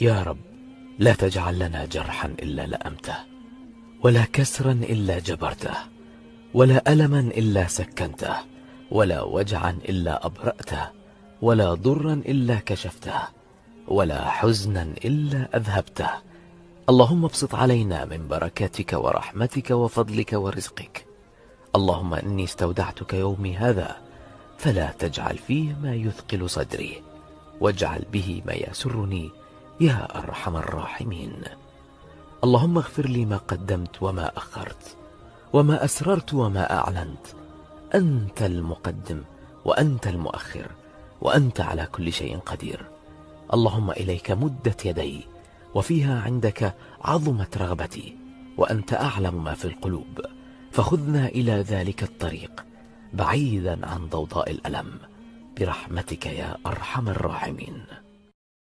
يا رب، لا تجعل لنا جرحا إلا لأمته، ولا كسرا إلا جبرته، ولا ألما إلا سكنته، ولا وجعا إلا أبرأته، ولا ضرا إلا كشفته، ولا حزنا إلا أذهبته. اللهم ابسط علينا من بركاتك ورحمتك وفضلك ورزقك. اللهم إني استودعتك يومي هذا، فلا تجعل فيه ما يثقل صدري، واجعل به ما يسرني يا أرحم الراحمين. اللهم اغفر لي ما قدمت وما أخرت، وما أسررت وما أعلنت. أنت المقدم وأنت المؤخر، وأنت على كل شيء قدير. اللهم إليك مدت يدي، وفيها عندك عظمت رغبتي، وأنت أعلم ما في القلوب، فخذنا إلى ذلك الطريق بعيدا عن ضوضاء الألم، برحمتك يا أرحم الراحمين.